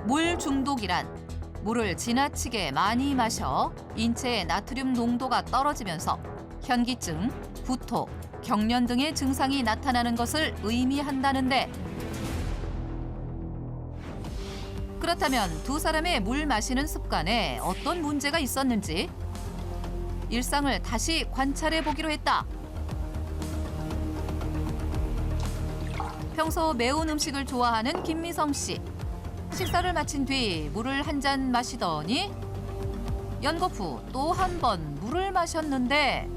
물 중독이란 물을 지나치게 많이 마셔 인체의 나트륨 농도가 떨어지면서 현기증, 구토, 경련 등의 증상이 나타나는 것을 의미한다는데, 그렇다면 두 사람의 물 마시는 습관에 어떤 문제가 있었는지 일상을 다시 관찰해 보기로 했다. 평소 매운 음식을 좋아하는 김미성 씨. 식사를 마친 뒤 물을 한 잔 마시더니 연거 후 또 한 번 물을 마셨는데,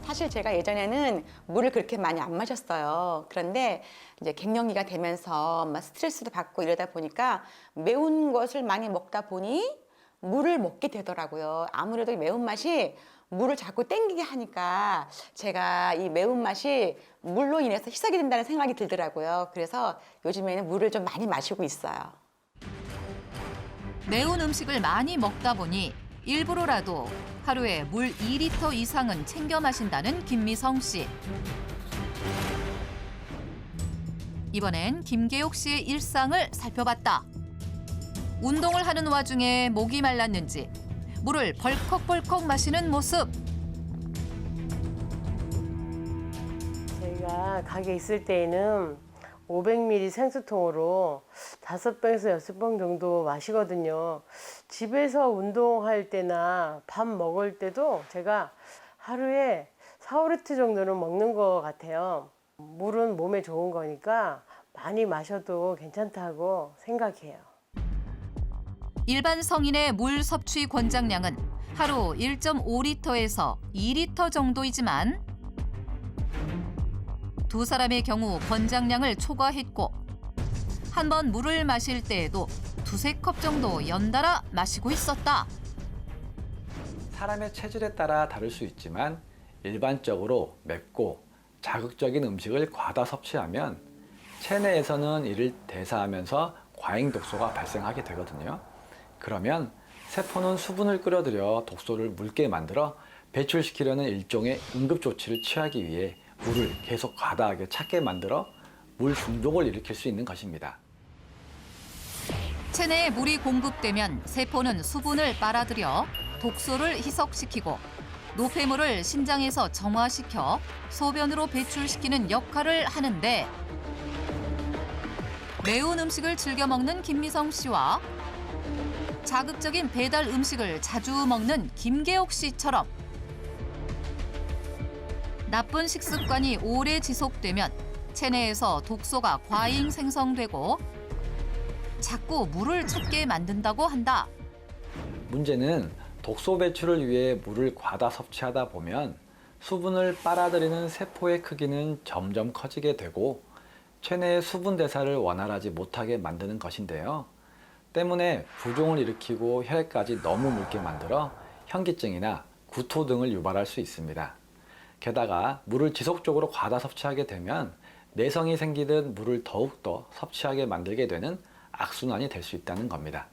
사실 제가 예전에는 물을 그렇게 많이 안 마셨어요. 그런데 이제 갱년기가 되면서 막 스트레스도 받고 이러다 보니까 매운 것을 많이 먹다 보니 물을 먹게 되더라고요. 아무래도 이 매운맛이 물을 자꾸 땡기게 하니까 제가 이 매운맛이 물로 인해서 희석이 된다는 생각이 들더라고요. 그래서 요즘에는 물을 좀 많이 마시고 있어요. 매운 음식을 많이 먹다 보니 일부러라도 하루에 물 2리터 이상은 챙겨 마신다는 김미성 씨. 이번엔 김계옥 씨의 일상을 살펴봤다. 운동을 하는 와중에 목이 말랐는지 물을 벌컥벌컥 마시는 모습. 제가 가게 있을 때에는 500ml 생수통으로 5병에서 6병 정도 마시거든요. 집에서 운동할 때나 밥 먹을 때도 제가 하루에 4~5리터 정도는 먹는 것 같아요. 물은 몸에 좋은 거니까 많이 마셔도 괜찮다고 생각해요. 일반 성인의 물 섭취 권장량은 하루 1.5리터에서 2리터 정도이지만 두 사람의 경우 권장량을 초과했고, 한 번 물을 마실 때에도 2~3컵 정도 연달아 마시고 있었다. 사람의 체질에 따라 다를 수 있지만 일반적으로 맵고 자극적인 음식을 과다 섭취하면 체내에서는 이를 대사하면서 과잉 독소가 발생하게 되거든요. 그러면 세포는 수분을 끌어들여 독소를 묽게 만들어 배출시키려는 일종의 응급 조치를 취하기 위해 물을 계속 과다하게 찾게 만들어 물 중독을 일으킬 수 있는 것입니다. 체내에 물이 공급되면 세포는 수분을 빨아들여 독소를 희석시키고 노폐물을 신장에서 정화시켜 소변으로 배출시키는 역할을 하는데, 매운 음식을 즐겨 먹는 김미성 씨와 자극적인 배달 음식을 자주 먹는 김계옥 씨처럼 나쁜 식습관이 오래 지속되면 체내에서 독소가 과잉 생성되고 자꾸 물을 찾게 만든다고 한다. 문제는 독소 배출을 위해 물을 과다 섭취하다 보면 수분을 빨아들이는 세포의 크기는 점점 커지게 되고 체내의 수분 대사를 원활하지 못하게 만드는 것인데요. 때문에 부종을 일으키고 혈액까지 너무 묽게 만들어 현기증이나 구토 등을 유발할 수 있습니다. 게다가 물을 지속적으로 과다 섭취하게 되면 내성이 생기듯 물을 더욱더 섭취하게 만들게 되는 악순환이 될 수 있다는 겁니다.